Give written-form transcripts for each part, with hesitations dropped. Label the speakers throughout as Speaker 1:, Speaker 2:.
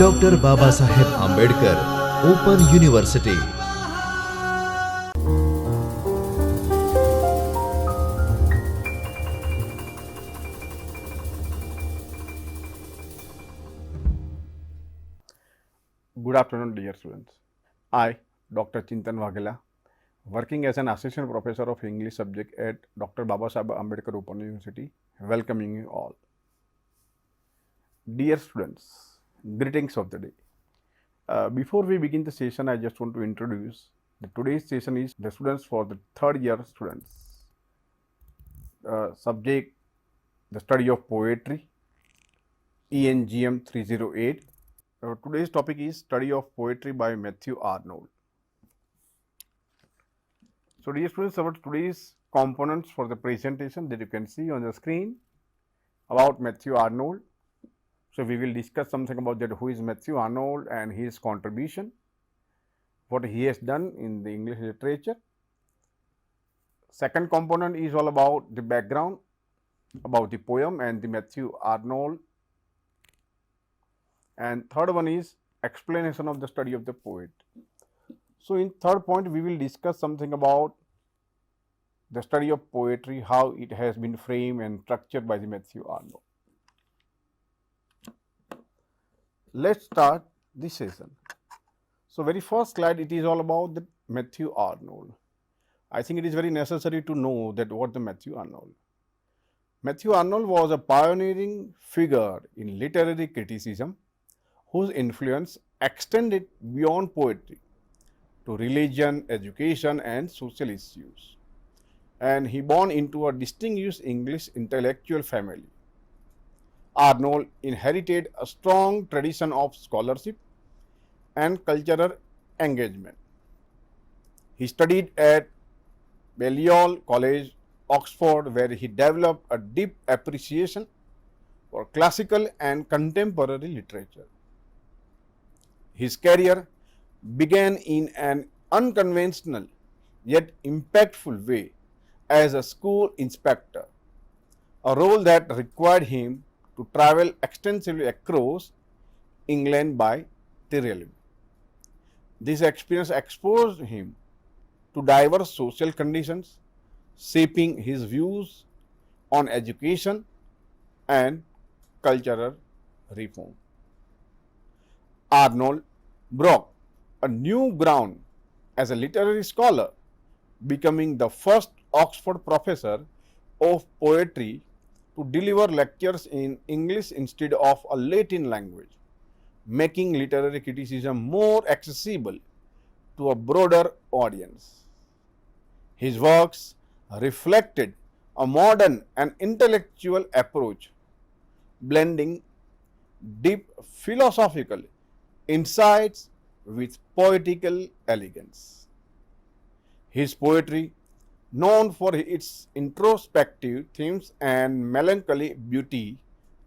Speaker 1: Doctor Babasaheb Ambedkar open university.
Speaker 2: Good afternoon, dear students. I, Dr. Chintan Waghela, working as an assistant professor of English subject at Dr. Babasaheb Ambedkar Open University, welcoming you all. Dear students, greetings of the day. Before we begin the session, I just want to introduce that today's session is the students for the third year students. Subject, the study of poetry, ENGM-308. Today's topic is study of poetry by Matthew Arnold. So dear students, our today's components for the presentation that you can see on the screen about Matthew Arnold. So we will discuss something about that, who is Matthew Arnold and his contribution, what he has done in the English literature. Second component is all about the background, about the poem and the Matthew Arnold. And third one is explanation of the study of the poet. So in third point, we will discuss something about the study of poetry, how it has been framed and structured by the Matthew Arnold. Let's start this session. So very first slide, it is all about the Matthew Arnold. I think it is very necessary to know that what the Matthew Arnold. Matthew Arnold was a pioneering figure in literary criticism, whose influence extended beyond poetry to religion, education and social issues. And he born into a distinguished English intellectual family. Arnold inherited a strong tradition of scholarship and cultural engagement. He studied at Balliol College, Oxford, where he developed a deep appreciation for classical and contemporary literature. His career began in an unconventional yet impactful way as a school inspector, a role that required him to travel extensively across England by railway. This experience exposed him to diverse social conditions, shaping his views on education and cultural reform. Arnold broke a new ground as a literary scholar, becoming the first Oxford professor of poetry to deliver lectures in English instead of a Latin language, making literary criticism more accessible to a broader audience. His works reflected a modern and intellectual approach, blending deep philosophical insights with poetical elegance. His poetry, known for its introspective themes and melancholy beauty,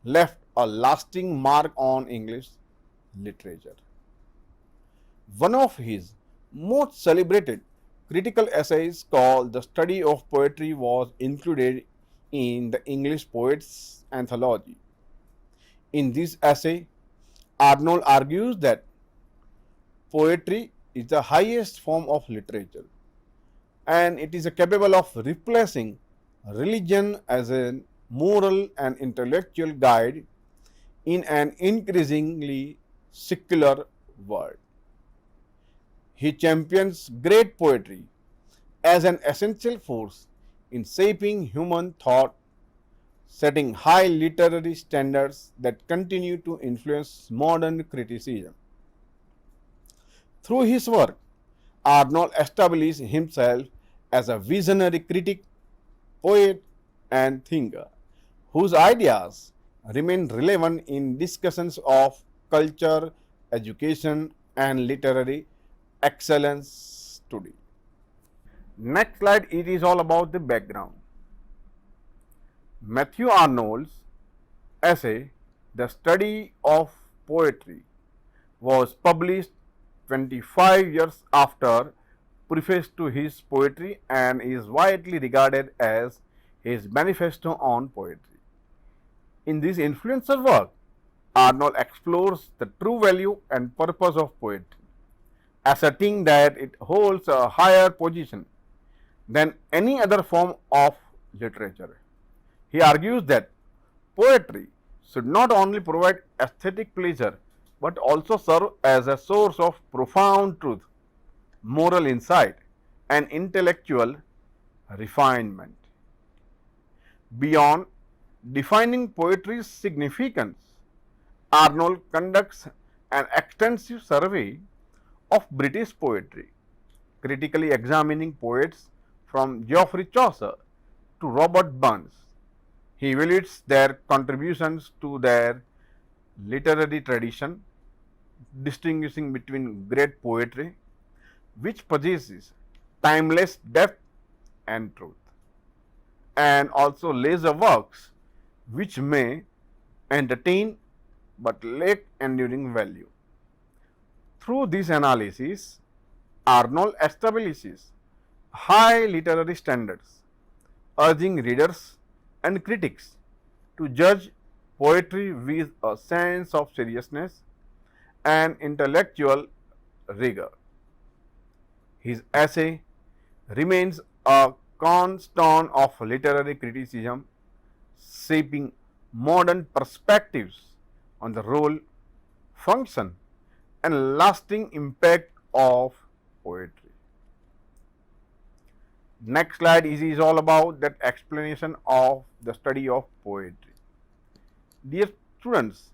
Speaker 2: left a lasting mark on English literature. One of his most celebrated critical essays, called The Study of Poetry, was included in the English Poets Anthology. In this essay, Arnold argues that poetry is the highest form of literature, and it is capable of replacing religion as a moral and intellectual guide in an increasingly secular world. He champions great poetry as an essential force in shaping human thought, setting high literary standards that continue to influence modern criticism. Through his work, Arnold established himself as a visionary critic, poet, and thinker, whose ideas remain relevant in discussions of culture, education, and literary excellence today. Next slide, it is all about the background. Matthew Arnold's essay, The Study of Poetry, was published 25 years after preface to his poetry and is widely regarded as his manifesto on poetry. In this influential work, Arnold explores the true value and purpose of poetry, asserting that it holds a higher position than any other form of literature. He argues that poetry should not only provide aesthetic pleasure but also serve as a source of profound truth, moral insight, and intellectual refinement. Beyond defining poetry's significance, Arnold conducts an extensive survey of British poetry, critically examining poets from Geoffrey Chaucer to Robert Burns. He evaluates their contributions to their literary tradition, distinguishing between great poetry, which possesses timeless depth and truth, and also laser works, which may entertain but lack enduring value. Through this analysis, Arnold establishes high literary standards, urging readers and critics to judge poetry with a sense of seriousness and intellectual rigor. His essay remains a cornerstone of literary criticism, shaping modern perspectives on the role, function, and lasting impact of poetry. Next slide is all about that explanation of the study of poetry. Dear students,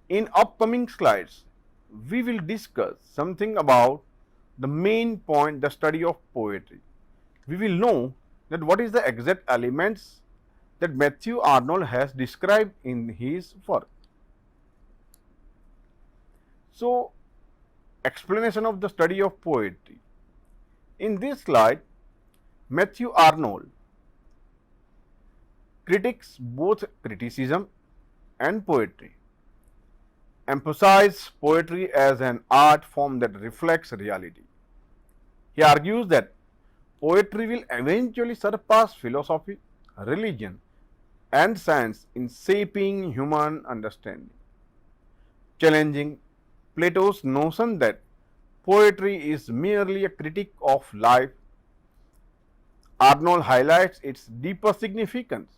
Speaker 2: in upcoming slides, we will discuss something about the main point, the study of poetry. We will know that what is the exact elements that Matthew Arnold has described in his work. So, explanation of the study of poetry. In this slide, Matthew Arnold critiques both criticism and poetry, emphasize poetry as an art form that reflects reality. He argues that poetry will eventually surpass philosophy, religion, and science in shaping human understanding, challenging Plato's notion that poetry is merely a critique of life. Arnold highlights its deeper significance.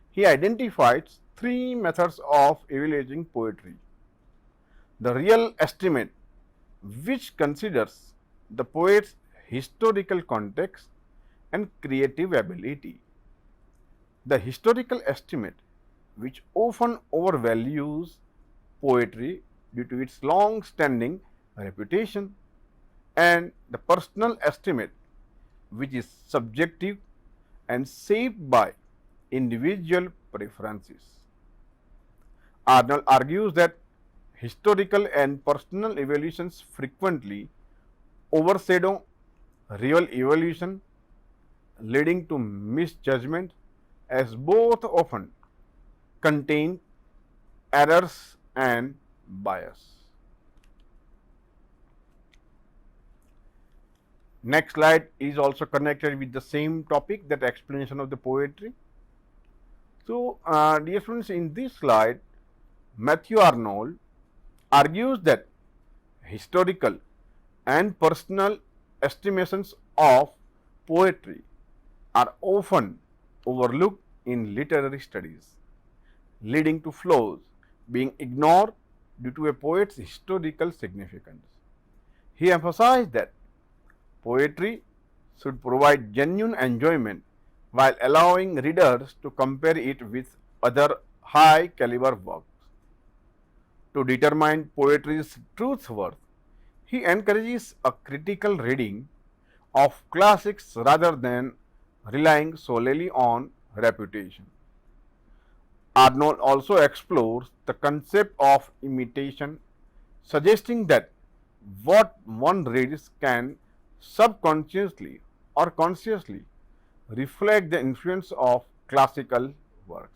Speaker 2: He identifies three methods of evaluating poetry: the real estimate, which considers the poet's historical context and creative ability; the historical estimate, which often overvalues poetry due to its long-standing reputation; and the personal estimate, which is subjective and shaped by individual preferences. Arnold argues that historical and personal evaluations frequently overshadow real evaluation, leading to misjudgment, as both often contain errors and bias. Next slide is also connected with the same topic, that explanation of the poetry. So, dear students, in this slide, Matthew Arnold argues that historical and personal estimations of poetry are often overlooked in literary studies, leading to flaws being ignored due to a poet's historical significance. He emphasized that poetry should provide genuine enjoyment while allowing readers to compare it with other high caliber works. To determine poetry's truth worth, he encourages a critical reading of classics rather than relying solely on reputation. Arnold also explores the concept of imitation, suggesting that what one reads can subconsciously or consciously reflect the influence of classical works.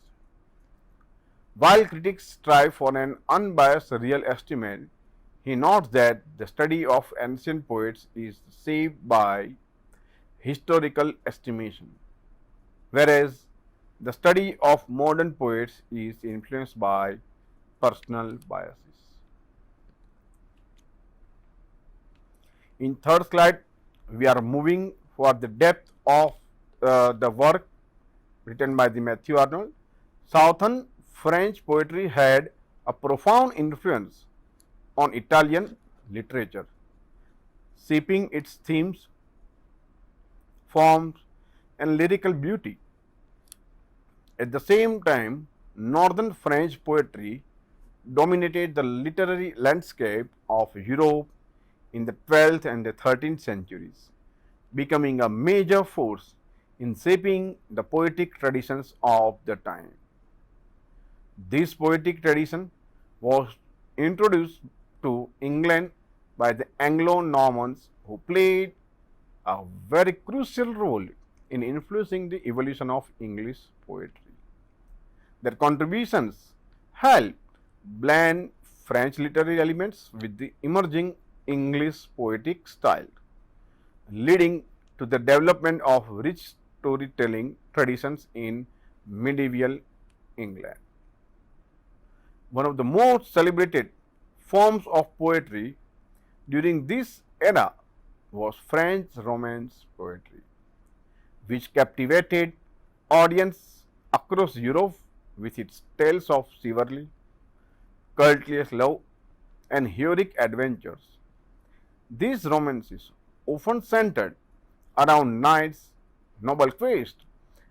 Speaker 2: While critics strive for an unbiased real estimate, he notes that the study of ancient poets is shaped by historical estimation, whereas the study of modern poets is influenced by personal biases. In third slide, we are moving for the depth of the work written by the Matthew Arnold. Southern French poetry had a profound influence on Italian literature, shaping its themes, forms, and lyrical beauty. At the same time, Northern French poetry dominated the literary landscape of Europe in the 12th and the 13th centuries, becoming a major force in shaping the poetic traditions of the time. This poetic tradition was introduced to England by the Anglo-Normans, who played a very crucial role in influencing the evolution of English poetry. Their contributions helped blend French literary elements with the emerging English poetic style, leading to the development of rich storytelling traditions in medieval England. One of the most celebrated forms of poetry during this era was French Romance poetry, which captivated audience across Europe with its tales of chivalry, courteous love, and heroic adventures. These romances, often centered around knights, noble quests,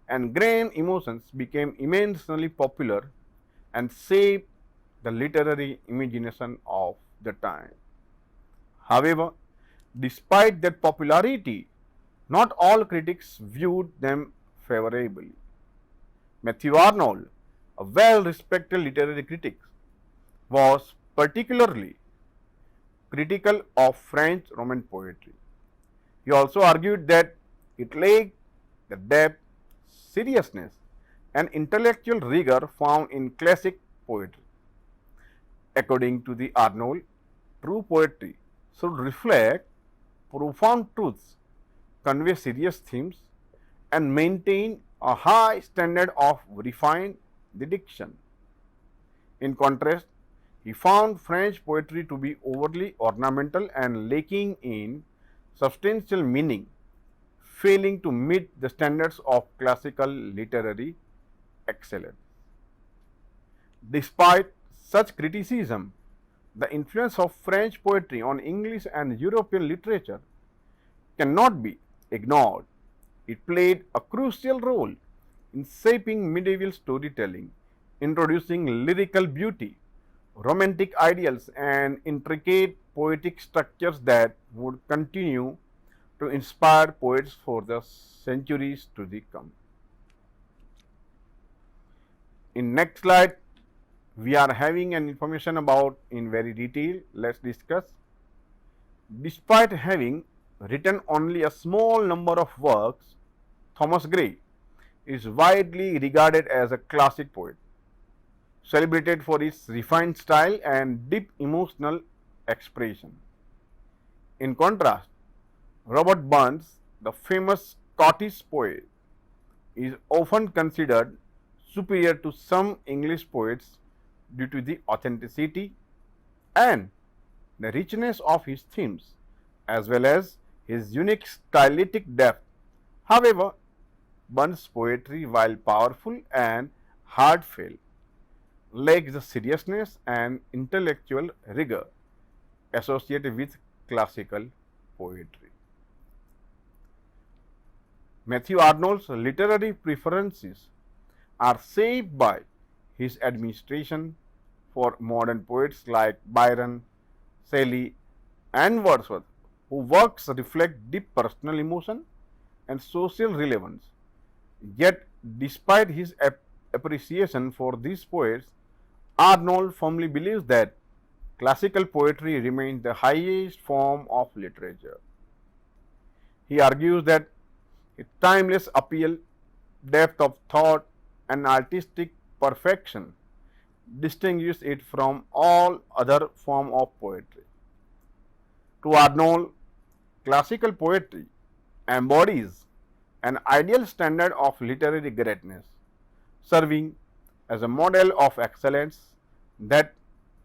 Speaker 2: and grand emotions, became immensely popular and shaped the literary imagination of the time. However, despite their popularity, not all critics viewed them favorably. Matthew Arnold, a well-respected literary critic, was particularly critical of French Roman poetry. He also argued that it lacked the depth, seriousness, and intellectual rigor found in classic poetry. According to the Arnold, true poetry should reflect profound truths, convey serious themes, and maintain a high standard of refined diction. In contrast, he found French poetry to be overly ornamental and lacking in substantial meaning, failing to meet the standards of classical literary excellence. Despite such criticism, the influence of French poetry on English and European literature cannot be ignored. It played a crucial role in shaping medieval storytelling, introducing lyrical beauty, romantic ideals, and intricate poetic structures that would continue to inspire poets for the centuries to come. In next slide, we are having an information about in very detail. Let's discuss. Despite having written only a small number of works, Thomas Gray is widely regarded as a classic poet, celebrated for his refined style and deep emotional expression. In contrast, Robert Burns, the famous Scottish poet, is often considered superior to some English poets due to the authenticity and the richness of his themes, as well as his unique stylistic depth. However, Burns' poetry, while powerful and heartfelt, lacks the seriousness and intellectual rigor associated with classical poetry. Matthew Arnold's literary preferences are shaped by his admiration for modern poets like Byron, Shelley, and Wordsworth, whose works reflect deep personal emotion and social relevance. Yet, despite his appreciation for these poets, Arnold firmly believes that classical poetry remains the highest form of literature. He argues that its timeless appeal, depth of thought, and artistic perfection distinguish it from all other forms of poetry. To Arnold, classical poetry embodies an ideal standard of literary greatness, serving as a model of excellence that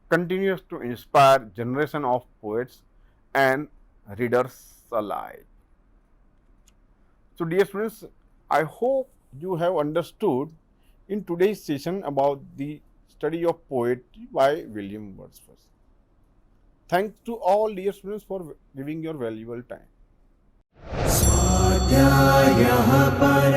Speaker 2: continues to inspire generation of poets and readers alike. So dear students, I hope you have understood in today's session about the study of poetry by William Wordsworth. Thanks to all dear students for giving your valuable time.
Speaker 3: स्वाध्यायः परमः